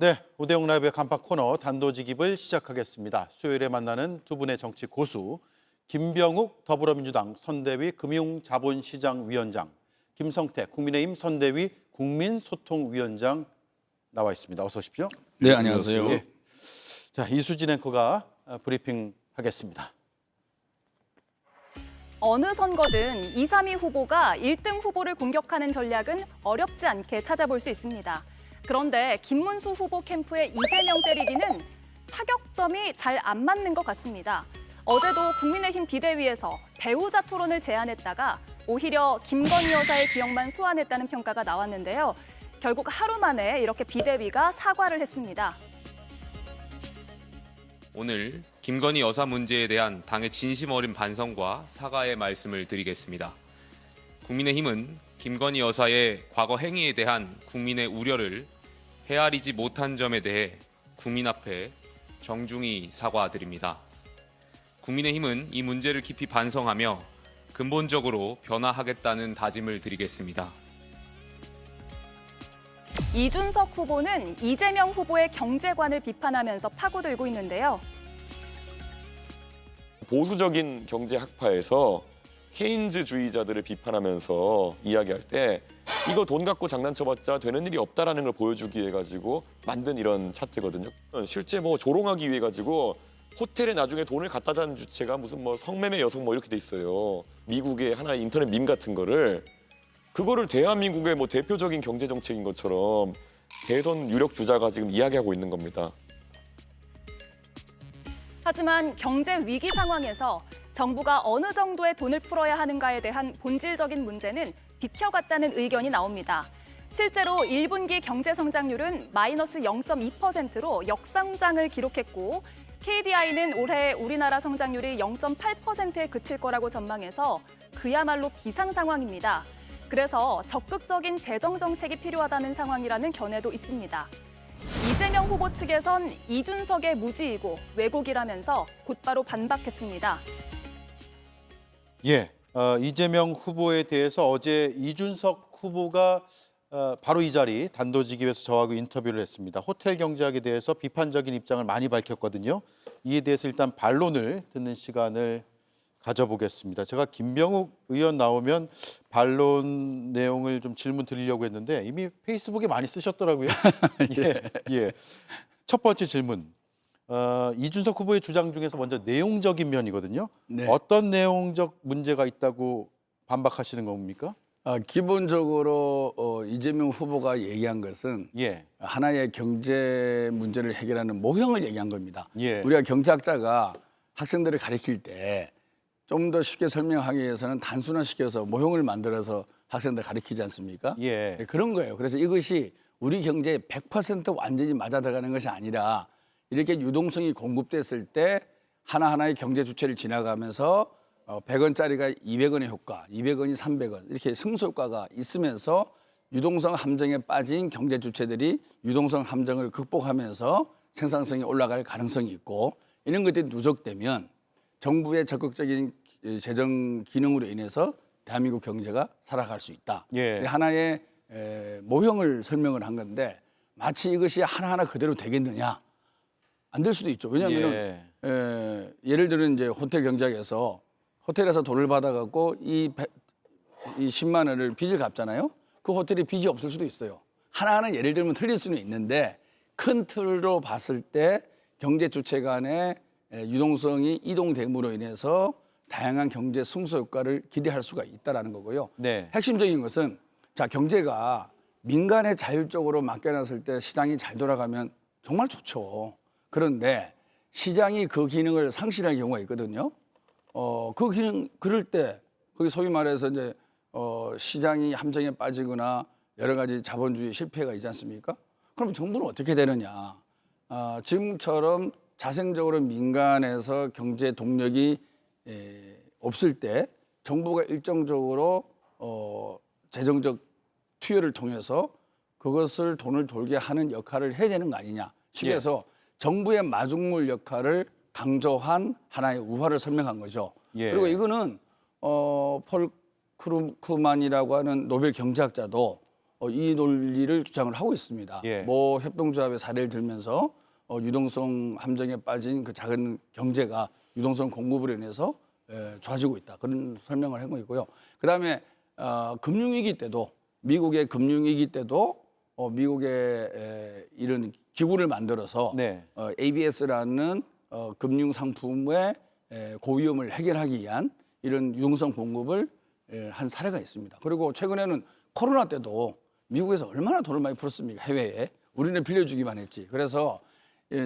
네, 오대영 라이브의 간판 코너 단도직입을 시작하겠습니다. 수요일에 만나는 두 분의 정치 고수, 김병욱 더불어민주당 선대위 금융자본시장위원장, 김성태 국민의힘 선대위 국민소통위원장 나와 있습니다. 어서 오십시오. 네, 안녕하세요. 예. 자, 이수진 앵커가 브리핑하겠습니다. 어느 선거든 2, 3위 후보가 1등 후보를 공격하는 전략은 어렵지 않게 찾아볼 수 있습니다. 그런데 김문수 후보 캠프의 이재명 때리기는 타격점이 잘 안 맞는 것 같습니다. 어제도 국민의힘 비대위에서 배우자 토론을 제안했다가 오히려 김건희 여사의 기억만 소환했다는 평가가 나왔는데요. 결국 하루 만에 이렇게 비대위가 사과를 했습니다. 오늘 김건희 여사 문제에 대한 당의 진심 어린 반성과 사과의 말씀을 드리겠습니다. 국민의힘은 김건희 여사의 과거 행위에 대한 국민의 우려를 헤아리지 못한 점에 대해 국민 앞에 정중히 사과드립니다. 국민의힘은 이 문제를 깊이 반성하며 근본적으로 변화하겠다는 다짐을 드리겠습니다. 이준석 후보는 이재명 후보의 경제관을 비판하면서 파고들고 있는데요. 보수적인 경제 학파에서 케인즈주의자들을 비판하면서 이야기할 때 이거 돈 갖고 장난쳐봤자 되는 일이 없다라는 걸 보여주기 위해 가지고 만든 이런 차트거든요. 실제 뭐 조롱하기 위해 가지고 호텔에 나중에 돈을 갖다 준 주체가 무슨 뭐 성매매 여성 뭐 이렇게 돼 있어요. 미국의 하나의 인터넷 밈 같은 거를 그거를 대한민국의 뭐 대표적인 경제 정책인 것처럼 대선 유력 주자가 지금 이야기하고 있는 겁니다. 하지만 경제 위기 상황에서 정부가 어느 정도의 돈을 풀어야 하는가에 대한 본질적인 문제는 비켜갔다는 의견이 나옵니다. 실제로 1분기 경제 성장률은 마이너스 0.2%로 역성장을 기록했고 KDI는 올해 우리나라 성장률이 0.8%에 그칠 거라고 전망해서 그야말로 비상 상황입니다. 그래서 적극적인 재정 정책이 필요하다는 상황이라는 견해도 있습니다. 이재명 후보 측에선 이준석의 무지이고 왜곡이라면서 곧바로 반박했습니다. 예, 이재명 후보에 대해서 어제 이준석 후보가 바로 이 자리 단도직입에서 저하고 인터뷰를 했습니다. 호텔 경제학에 대해서 비판적인 입장을 많이 밝혔거든요. 이에 대해서 일단 반론을 듣는 시간을 가져보겠습니다. 제가 김병욱 의원 나오면 반론 내용을 좀 질문 드리려고 했는데 이미 페이스북에 많이 쓰셨더라고요. 예. 첫 번째 질문. 이준석 후보의 주장 중에서 먼저 내용적인 면이거든요. 네. 어떤 내용적 문제가 있다고 반박하시는 겁니까? 기본적으로 이재명 후보가 얘기한 것은 예. 하나의 경제 문제를 해결하는 모형을 얘기한 겁니다. 예. 우리가 경제학자가 학생들을 가르칠 때 좀 더 쉽게 설명하기 위해서는 단순화시켜서 모형을 만들어서 학생들 가르치지 않습니까? 예. 네, 그런 거예요. 그래서 이것이 우리 경제에 100% 완전히 맞아 들어가는 것이 아니라 이렇게 유동성이 공급됐을 때 하나하나의 경제 주체를 지나가면서 100원짜리가 200원의 효과, 200원이 300원 이렇게 승소효과가 있으면서 유동성 함정에 빠진 경제 주체들이 유동성 함정을 극복하면서 생산성이 올라갈 가능성이 있고 이런 것들이 누적되면 정부의 적극적인 재정 기능으로 인해서 대한민국 경제가 살아갈 수 있다. 예. 하나의 모형을 설명을 한 건데 마치 이것이 하나하나 그대로 되겠느냐? 안 될 수도 있죠. 왜냐하면 예를 들어 이제 호텔 경제학에서 호텔에서 돈을 받아갖고 이 10만 원을 빚을 갚잖아요. 그 호텔에 빚이 없을 수도 있어요. 하나하나 예를 들면 틀릴 수는 있는데 큰 틀로 봤을 때 경제 주체 간의 유동성이 이동됨으로 인해서 다양한 경제 승소 효과를 기대할 수가 있다는 거고요. 네. 핵심적인 것은 자 경제가 민간에 자율적으로 맡겨놨을 때 시장이 잘 돌아가면 정말 좋죠. 그런데 시장이 그 기능을 상실할 경우가 있거든요. 그 기능 그럴 때 거기 소위 말해서 이제 시장이 함정에 빠지거나 여러 가지 자본주의 실패가 있지 않습니까? 그럼 정부는 어떻게 되느냐? 지금처럼 자생적으로 민간에서 경제 동력이 없을 때 정부가 일정적으로 재정적 투여를 통해서 그것을 돈을 돌게 하는 역할을 해야 되는 거 아니냐. 쉽게 해서 정부의 마중물 역할을 강조한 하나의 우화를 설명한 거죠. 예. 그리고 이거는 폴 크루만이라고 하는 노벨 경제학자도 이 논리를 주장을 하고 있습니다. 예. 뭐 협동조합의 사례를 들면서 유동성 함정에 빠진 그 작은 경제가 유동성 공급으로 인해서 좋아지고 있다. 그런 설명을 하고 있고요. 그다음에 금융위기 때도 미국의 금융위기 때도 미국의 이런 기구를 만들어서 네. ABS라는 금융 상품의 고위험을 해결하기 위한 이런 유동성 공급을 한 사례가 있습니다. 그리고 최근에는 코로나 때도 미국에서 얼마나 돈을 많이 풀었습니까? 해외에. 우리는 빌려주기만 했지. 그래서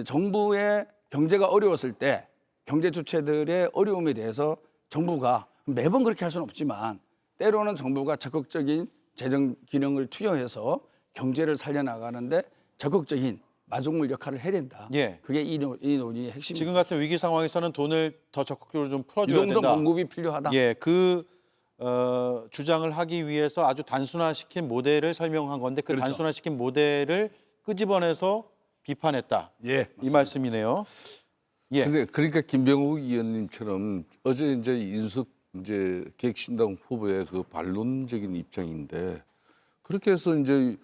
정부의 경제가 어려웠을 때 경제 주체들의 어려움에 대해서 정부가 매번 그렇게 할 수는 없지만 때로는 정부가 적극적인 재정 기능을 투여해서 경제를 살려나가는데 적극적인 마중물 역할을 해야 된다. 예. 그게 이 논의의 핵심입니다. 지금 같은 위기 상황에서는 돈을 더 적극적으로 좀 풀어줘야 유동성 된다. 공급이 필요하다. 예, 주장을 하기 위해서 아주 단순화시킨 모델을 설명한 건데 그 그렇죠. 단순화시킨 모델을 끄집어내서 비판했다. 예, 이 말씀이네요. 예. 근데 그러니까 김병욱 의원님처럼 어제 이제 인석 이제 객신당 후보의 그 반론적인 입장인데 그렇게 해서 이제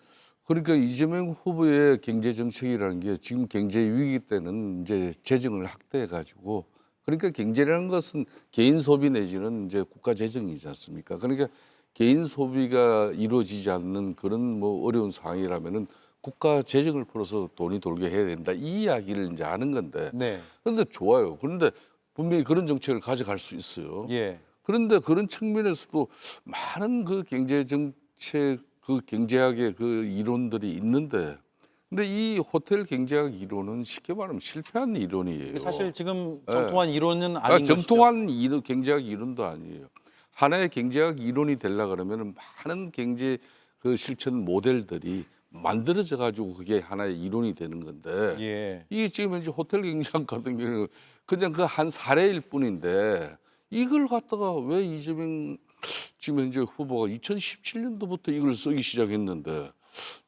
그러니까 이재명 후보의 경제 정책이라는 게 지금 경제 위기 때는 이제 재정을 확대해 가지고 그러니까 경제라는 것은 개인 소비 내지는 이제 국가 재정이지 않습니까? 그러니까 개인 소비가 이루어지지 않는 그런 뭐 어려운 상황이라면은 국가 재정을 풀어서 돈이 돌게 해야 된다. 이 이야기를 이제 하는 건데. 네. 그런데 좋아요. 그런데 분명히 그런 정책을 가져갈 수 있어요. 예. 그런데 그런 측면에서도 많은 그 경제 정책, 그 경제학의 그 이론들이 있는데, 근데 이 호텔 경제학 이론은 쉽게 말하면 실패한 이론이에요. 사실 지금 정통한 이론은 아닌 것이죠. 정통한 경제학 이론도 아니에요. 하나의 경제학 이론이 되려 그러면 많은 경제 그 실천 모델들이 만들어져 가지고 그게 하나의 이론이 되는 건데 예. 이게 지금 현재 호텔 경제학 같은 경우는 그냥 그 한 사례일 뿐인데 이걸 갖다가 왜 이재명 지금 현재 후보가 2017년도부터 이걸 쓰기 시작했는데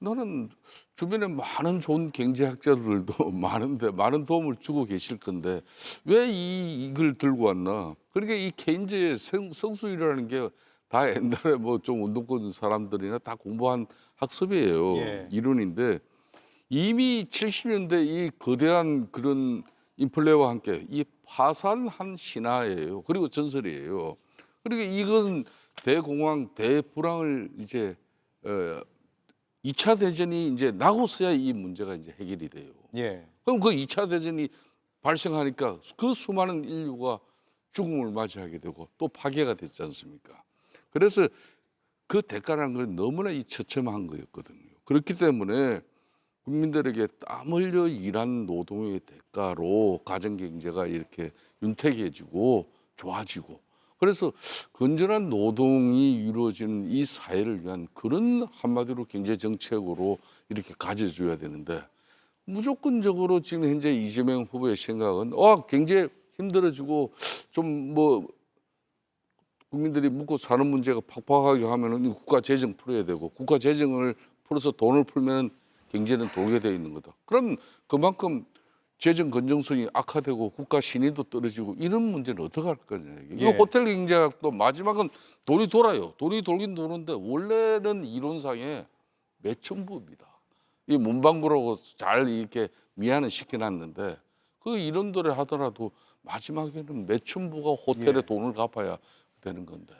나는 주변에 많은 좋은 경제학자들도 많은데 많은 도움을 주고 계실 건데 왜 이걸 들고 왔나? 그러니까 이 케인즈의 성수이라는 게 다 옛날에 뭐 좀 운동권 사람들이나 다 공부한 학습이에요. 예. 이론인데 이미 70년대 이 거대한 그런 인플레와 함께 이 파산한 신화예요. 그리고 전설이에요. 그러니까 이건 대공황, 대불황을 이제 2차 대전이 이제 나고서야 이 문제가 이제 해결이 돼요. 예. 그럼 그 2차 대전이 발생하니까 그 수많은 인류가 죽음을 맞이하게 되고 또 파괴가 됐지 않습니까? 그래서 그 대가라는 건 너무나 이 처참한 거였거든요. 그렇기 때문에 국민들에게 땀 흘려 일한 노동의 대가로 가정 경제가 이렇게 윤택해지고 좋아지고 그래서 건전한 노동이 이루어지는 이 사회를 위한 그런 한마디로 경제 정책으로 이렇게 가져줘야 되는데 무조건적으로 지금 현재 이재명 후보의 생각은 경제 힘들어지고 좀 뭐 국민들이 묵고 사는 문제가 팍팍하게 하면은 국가 재정 풀어야 되고 국가 재정을 풀어서 돈을 풀면 경제는 돌게 돼 있는 거다. 그럼 그만큼 재정 건전성이 악화되고 국가 신의도 떨어지고 이런 문제는 어떻게 할 거냐. 이게. 예. 호텔 경제학도 마지막은 돈이 돌아요. 돈이 돌긴 도는데 원래는 이론상에 매춘부입니다. 이 문방구라고 잘 이렇게 미안을 시켜놨는데 그 이론들을 하더라도 마지막에는 매춘부가 호텔에 예. 돈을 갚아야 되는 건데.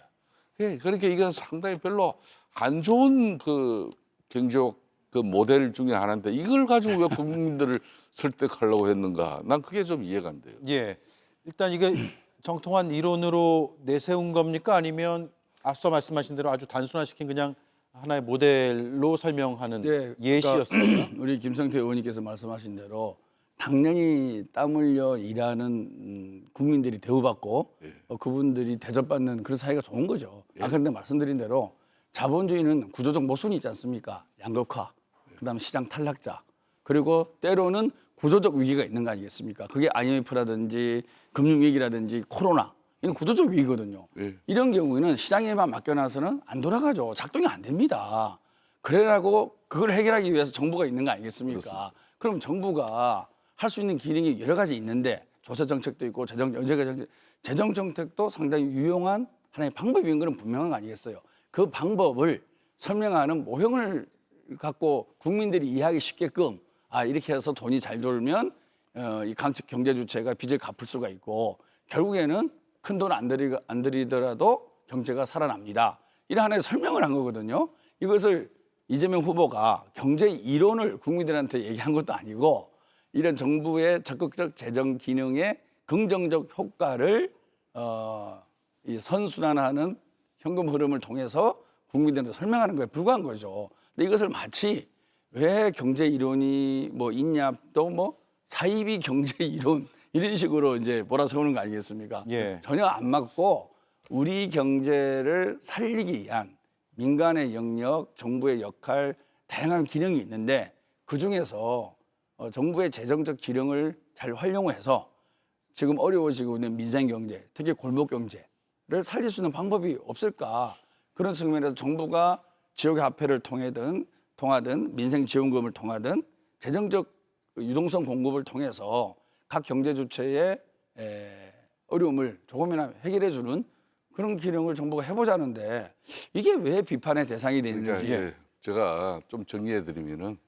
예, 그러니까 이건 상당히 별로 안 좋은 그 경제학 그 모델 중에 하나인데 이걸 가지고 왜 국민들을 설득하려고 했는가? 난 그게 좀 이해가 안 돼요. 예. 일단 이게 정통한 이론으로 내세운 겁니까? 아니면 앞서 말씀하신 대로 아주 단순화시킨 그냥 하나의 모델로 설명하는 예, 예시였습니다. 우리 김성태 의원님께서 말씀하신 대로 당연히 땀 흘려 일하는 국민들이 대우받고 그분들이 대접받는 그런 사회가 좋은 거죠. 아까 내가 말씀드린 대로 자본주의는 구조적 모순이 있지 않습니까? 양극화, 그다음에 시장 탈락자, 그리고 때로는 구조적 위기가 있는 거 아니겠습니까? 그게 IMF라든지 금융위기라든지 코로나 이런 구조적 위기거든요. 예. 이런 경우에는 시장에만 맡겨놔서는 안 돌아가죠. 작동이 안 됩니다. 그래라고 그걸 해결하기 위해서 정부가 있는 거 아니겠습니까? 그렇습니다. 그럼 정부가 할 수 있는 기능이 여러 가지 있는데 조세 정책도 있고 재정 정책도 상당히 유용한 하나의 방법인 것은 분명한 거 아니겠어요? 그 방법을 설명하는 모형을 갖고 국민들이 이해하기 쉽게끔 이렇게 해서 돈이 잘 돌면 이 강적 경제 주체가 빚을 갚을 수가 있고 결국에는 큰 돈 안 들이더라도 경제가 살아납니다. 이런 하나의 설명을 한 거거든요. 이것을 이재명 후보가 경제 이론을 국민들한테 얘기한 것도 아니고 이런 정부의 적극적 재정 기능의 긍정적 효과를 이 선순환하는 현금 흐름을 통해서 국민들한테 설명하는 거에 불과한 거죠. 근데 이것을 마치 왜 경제 이론이 뭐 있냐 또 뭐 사이비 경제 이론 이런 식으로 이제 몰아세우는 거 아니겠습니까? 예. 전혀 안 맞고 우리 경제를 살리기 위한 민간의 영역, 정부의 역할, 다양한 기능이 있는데 그중에서 정부의 재정적 기능을 잘 활용해서 지금 어려워지고 있는 민생 경제, 특히 골목 경제를 살릴 수 있는 방법이 없을까? 그런 측면에서 정부가 지역의 화폐를 통하든 민생 지원금을 통하든 재정적 유동성 공급을 통해서 각 경제 주체의 어려움을 조금이나 해결해 주는 그런 기능을 정부가 해보자는데 이게 왜 비판의 대상이 되는지. 그러니까 이제 제가 좀 정리해 드리면은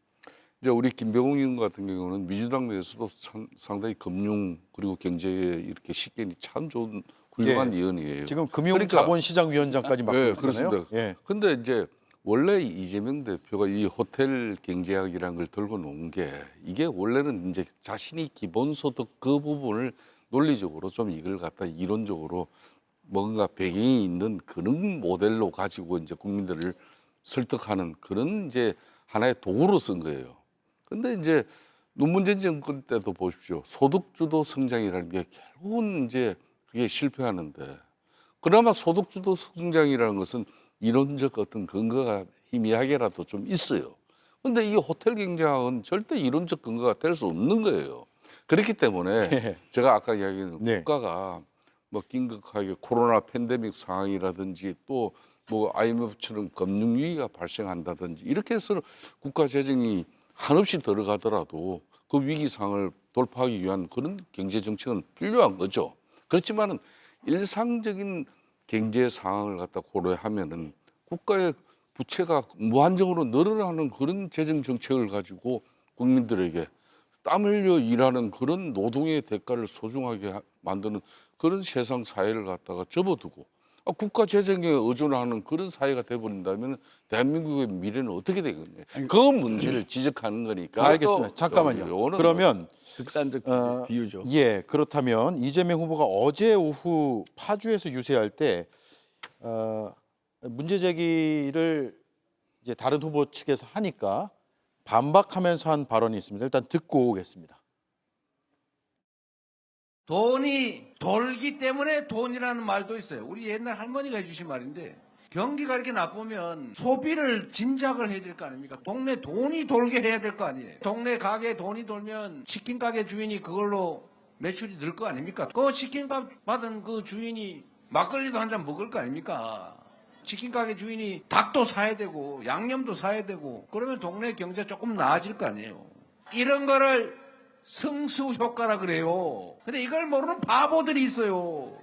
이제 우리 김병욱 의원 같은 경우는 민주당 내에서도 상당히 금융 그리고 경제에 이렇게 식견이 참 좋은 훌륭한 예. 의원이에요. 지금 금융자본시장위원장까지 맡고 네, 있잖아요. 그렇습니다. 예. 근데 이제 원래 이재명 대표가 이 호텔 경제학이라는 걸 들고 놓은 게 이게 원래는 이제 자신이 기본소득 그 부분을 논리적으로 좀 이걸 갖다 이론적으로 뭔가 배경이 있는 그런 모델로 가지고 이제 국민들을 설득하는 그런 이제 하나의 도구로 쓴 거예요. 근데 이제 문재인 정권 때도 보십시오. 소득주도 성장이라는 게 결국은 이제 그게 실패하는데 그나마 소득주도 성장이라는 것은 이론적 어떤 근거가 희미하게라도 좀 있어요. 근데 이 호텔 경제학은 절대 이론적 근거가 될 수 없는 거예요. 그렇기 때문에 제가 아까 이야기한 네. 국가가 뭐 긴급하게 코로나 팬데믹 상황이라든지 또 뭐 IMF처럼 금융 위기가 발생한다든지 이렇게 해서 국가 재정이 한없이 들어가더라도 그 위기 상황을 돌파하기 위한 그런 경제 정책은 필요한 거죠. 그렇지만은 일상적인 경제 상황을 갖다 고려하면은 국가의 부채가 무한정으로 늘어나는 그런 재정 정책을 가지고 국민들에게 땀 흘려 일하는 그런 노동의 대가를 소중하게 만드는 그런 세상 사회를 갖다가 접어두고 국가 재정에 의존하는 그런 사회가 돼버린다면 대한민국의 미래는 어떻게 되겠냐. 그 문제를 지적하는 거니까. 알겠습니다. 잠깐만요. 요거는 그러면 극단적 비유죠. 예, 그렇다면 이재명 후보가 어제 오후 파주에서 유세할 때 문제 제기를 이제 다른 후보 측에서 하니까 반박하면서 한 발언이 있습니다. 일단 듣고 오겠습니다. 돈이 돌기 때문에 돈이라는 말도 있어요. 우리 옛날 할머니가 해주신 말인데 경기가 이렇게 나쁘면 소비를 진작을 해야 될 거 아닙니까? 동네 돈이 돌게 해야 될 거 아니에요. 동네 가게에 돈이 돌면 치킨 가게 주인이 그걸로 매출이 늘 거 아닙니까? 그 치킨값 받은 그 주인이 막걸리도 한 잔 먹을 거 아닙니까? 치킨 가게 주인이 닭도 사야 되고 양념도 사야 되고 그러면 동네 경제 조금 나아질 거 아니에요. 이런 거를 승수 효과라 그래요. 근데 이걸 모르는 바보들이 있어요.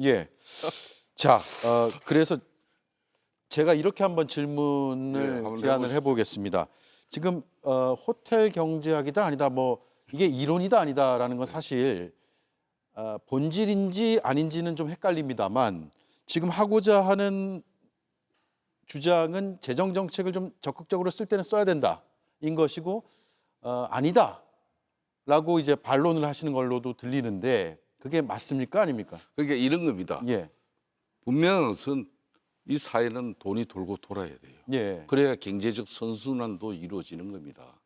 예. 자, 그래서 제가 이렇게 한번 질문을 한번 제안을 해보겠습니다. 지금 호텔 경제학이다 아니다 뭐 이게 이론이다 아니다라는 건 사실 본질인지 아닌지는 좀 헷갈립니다만 지금 하고자 하는 주장은 재정 정책을 좀 적극적으로 쓸 때는 써야 된다인 것이고 아니다라고 이제 반론을 하시는 걸로도 들리는데 그게 맞습니까 아닙니까? 그러니까 이런 겁니다. 예. 분명한 것은 이 사회는 돈이 돌고 돌아야 돼요. 예. 그래야 경제적 선순환도 이루어지는 겁니다.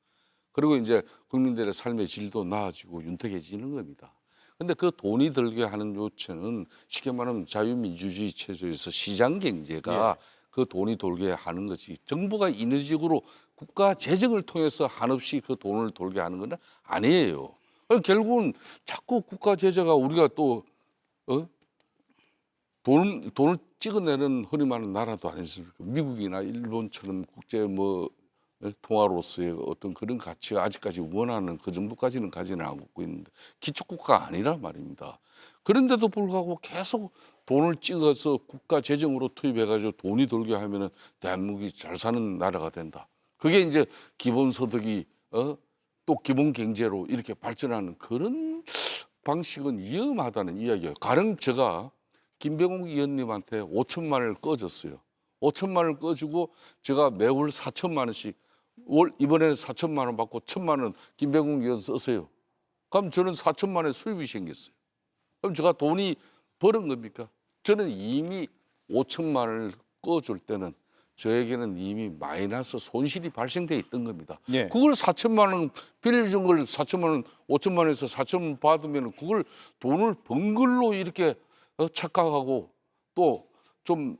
그리고 이제 국민들의 삶의 질도 나아지고 윤택해지는 겁니다. 근데 그 돈이 들게 하는 요체는 쉽게 말하면 자유민주주의 체제에서 시장 경제가 그 돈이 돌게 하는 것이 정부가 인위적으로 국가 재정을 통해서 한없이 그 돈을 돌게 하는 건 아니에요. 결국은 자꾸 국가 재정가 우리가 또 돈을 찍어내는 흔히 말하는 나라도 아니었습니까? 미국이나 일본처럼 국제 통화로서의 어떤 그런 가치가 아직까지 원하는 그 정도까지는 가지는 않고 있는데 기초국가가 아니란 말입니다. 그런데도 불구하고 계속 돈을 찍어서 국가 재정으로 투입해가지고 돈이 돌게 하면은 대한민국이 잘 사는 나라가 된다. 그게 이제 기본소득이 또 기본 경제로 이렇게 발전하는 그런 방식은 위험하다는 이야기예요. 가령 제가 김병욱 의원님한테 5천만 원을 꺼줬어요. 5천만 원을 꺼주고 제가 매월 4천만 원씩 이번에는 4천만 원 받고 1천만 원 김병욱 의원 쓰세요. 그럼 저는 4천만 원의 수입이 생겼어요. 그럼 제가 돈이 버는 겁니까? 저는 이미 5천만 원을 꺼줄 때는 저에게는 이미 마이너스 손실이 발생돼 있던 겁니다. 예. 그걸 4천만 원 빌려준 걸 4천만 원, 5천만 원에서 4천만 원 받으면 그걸 돈을 번 걸로 이렇게 착각하고 또 좀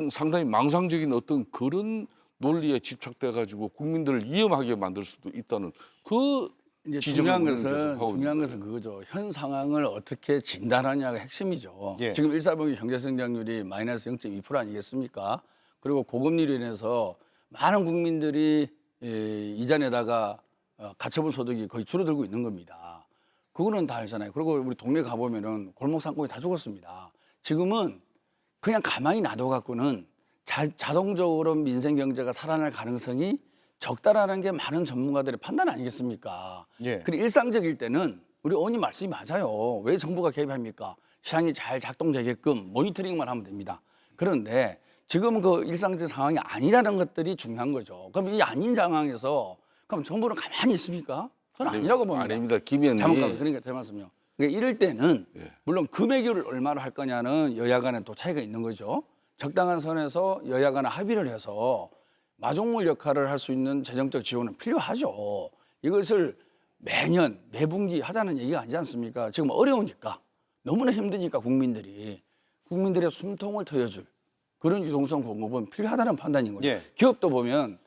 상당히 망상적인 어떤 그런 논리에 집착돼 가지고 국민들을 위험하게 만들 수도 있다는 그 이제 지적을 중요한 우리는 계속 하고 중요한 있는 것은 그거죠. 현 상황을 어떻게 진단하냐가 핵심이죠. 예. 지금 1사분기 경제성장률이 마이너스 0.2% 아니겠습니까? 그리고 고금리로 인해서 많은 국민들이 이자 내다가 가처분 소득이 거의 줄어들고 있는 겁니다. 그거는 다 알잖아요. 그리고 우리 동네 가보면은 골목 상권이 다 죽었습니다. 지금은 그냥 가만히 놔둬갖고는 자동적으로 민생 경제가 살아날 가능성이 적다라는 게 많은 전문가들의 판단 아니겠습니까? 예. 그리고 일상적일 때는 우리 의원님 말씀이 맞아요. 왜 정부가 개입합니까? 시장이 잘 작동되게끔 모니터링만 하면 됩니다. 그런데 지금은 그 일상적 상황이 아니라는 것들이 중요한 거죠. 그럼 이 아닌 상황에서 그럼 정부는 가만히 있습니까? 저는 아니라고 봅니다. 아닙니다. 김 의원님. 잘못 가서 그러니까 제 말씀요. 그러니까 이럴 때는 예. 물론 금액을 얼마로 할 거냐는 여야 간에 또 차이가 있는 거죠. 적당한 선에서 여야 간에 합의를 해서 마중물 역할을 할 수 있는 재정적 지원은 필요하죠. 이것을 매년 매분기 하자는 얘기가 아니지 않습니까? 지금 어려우니까 너무나 힘드니까 국민들의 숨통을 트여줄 그런 유동성 공급은 필요하다는 판단인 거죠. 예. 기업도 보면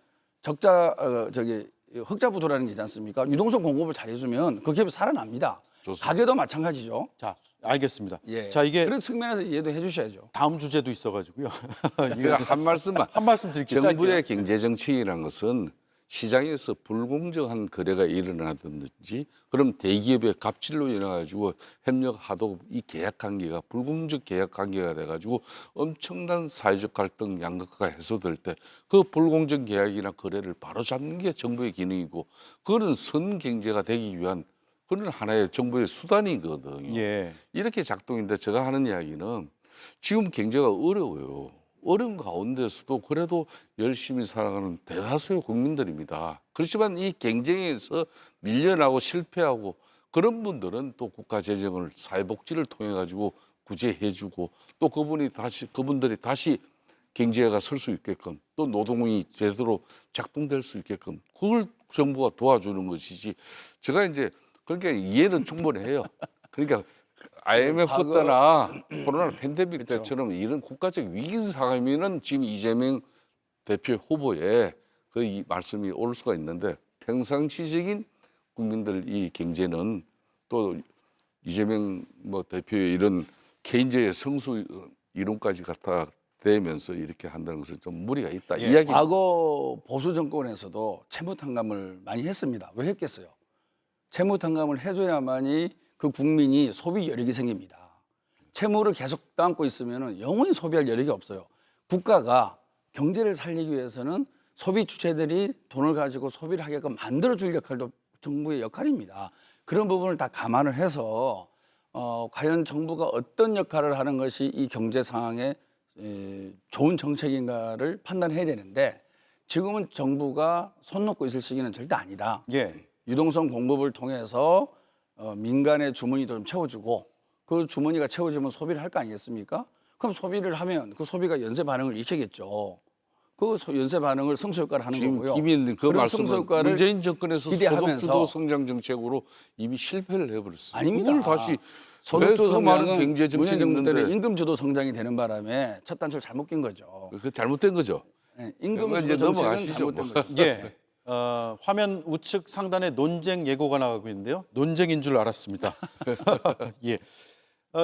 흑자 부도라는 게 있지 않습니까? 유동성 공급을 잘해주면 그 기업이 살아납니다. 좋습니다. 가게도 마찬가지죠. 자, 알겠습니다. 예. 자, 이게 그런 측면에서 이해도 해주셔야죠. 다음 주제도 있어가지고요. 제가 한 말씀만. 한 말씀 드릴게요. 정부의 짧게요. 경제 정책이라는 것은 시장에서 불공정한 거래가 일어나든지 그럼 대기업의 갑질로 인해 가지고 협력하도 이 계약 관계가 불공정 계약 관계가 돼 가지고 엄청난 사회적 갈등 양극화가 해소될 때 그 불공정 계약이나 거래를 바로잡는 게 정부의 기능이고 그거는 선 경제가 되기 위한 그런 하나의 정부의 수단이거든요. 예. 이렇게 작동인데 제가 하는 이야기는 지금 경제가 어려워요. 어려운 가운데서도 그래도 열심히 살아가는 대다수의 국민들입니다. 그렇지만 이 경쟁에서 밀려나고 실패하고 그런 분들은 또 국가 재정을 사회복지를 통해 가지고 구제해주고 또 그분들이 다시 경제가 설 수 있게끔 또 노동이 제대로 작동될 수 있게끔 그걸 정부가 도와주는 것이지. 제가 이제 그러니까 이해는 충분히 해요. 그러니까 IMF 때나 코로나 팬데믹 때처럼 이런 국가적 위기 상황이면은 지금 이재명 대표 후보의 그 이 말씀이 올 수가 있는데 평상시적인 국민들 이 경제는 또 이재명 대표의 이런 케인즈의 성수 이론까지 갖다 대면서 이렇게 한다는 것은 좀 무리가 있다. 예. 이야기. 과거 보수 정권에서도 채무 탕감을 많이 했습니다. 왜 했겠어요? 채무 탕감을 해줘야만이 그 국민이 소비 여력이 생깁니다. 채무를 계속 떠안고 있으면 영원히 소비할 여력이 없어요. 국가가 경제를 살리기 위해서는 소비 주체들이 돈을 가지고 소비를 하게끔 만들어줄 역할도 정부의 역할입니다. 그런 부분을 다 감안을 해서 과연 정부가 어떤 역할을 하는 것이 이 경제 상황에 좋은 정책인가를 판단해야 되는데 지금은 정부가 손 놓고 있을 시기는 절대 아니다. 예. 유동성 공급을 통해서 민간의 주머니도 좀 채워주고 그 주머니가 채워지면 소비를 할 거 아니겠습니까? 그럼 소비를 하면 그 소비가 연쇄 반응을 일으키겠죠. 그 연쇄 반응을 성소효과를 하는 지금 거고요. 김 의원님 그 그런 말씀은 성소효과를 문재인 정권에서 기대하면서 소득주도 성장 정책으로 이미 실패를 해버렸어요. 아닙니다. 그걸 다시 소득주도 그 많은 성장은 경제 정책이 문재인 정부 때는 있는데 임금주도 성장이 되는 바람에 첫 단추를 잘못 낀 거죠. 그 잘못된 거죠. 네, 이제 임금주도 정책은 넘어가시죠, 잘못된 뭐. 거죠. 예. 화면 우측 상단에 논쟁 예고가 나가고 있는데요. 논쟁인 줄 알았습니다. 예.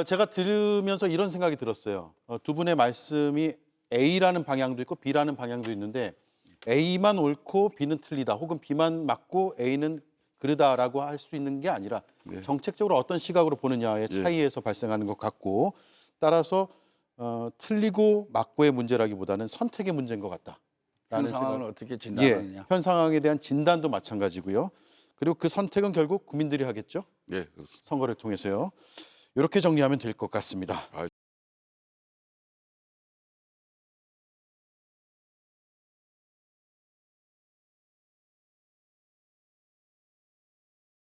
제가 들으면서 이런 생각이 들었어요. 두 분의 말씀이 A라는 방향도 있고 B라는 방향도 있는데 A만 옳고 B는 틀리다 혹은 B만 맞고 A는 그르다라고 할 수 있는 게 아니라 정책적으로 어떤 시각으로 보느냐의 차이에서 발생하는 것 같고 따라서 틀리고 맞고의 문제라기보다는 선택의 문제인 것 같다. 현 상황을 어떻게 예, 진단하느냐. 현 상황에 대한 진단도 마찬가지고요. 그리고 그 선택은 결국 국민들이 하겠죠. 예, 그렇습니다. 선거를 통해서요. 이렇게 정리하면 될 것 같습니다.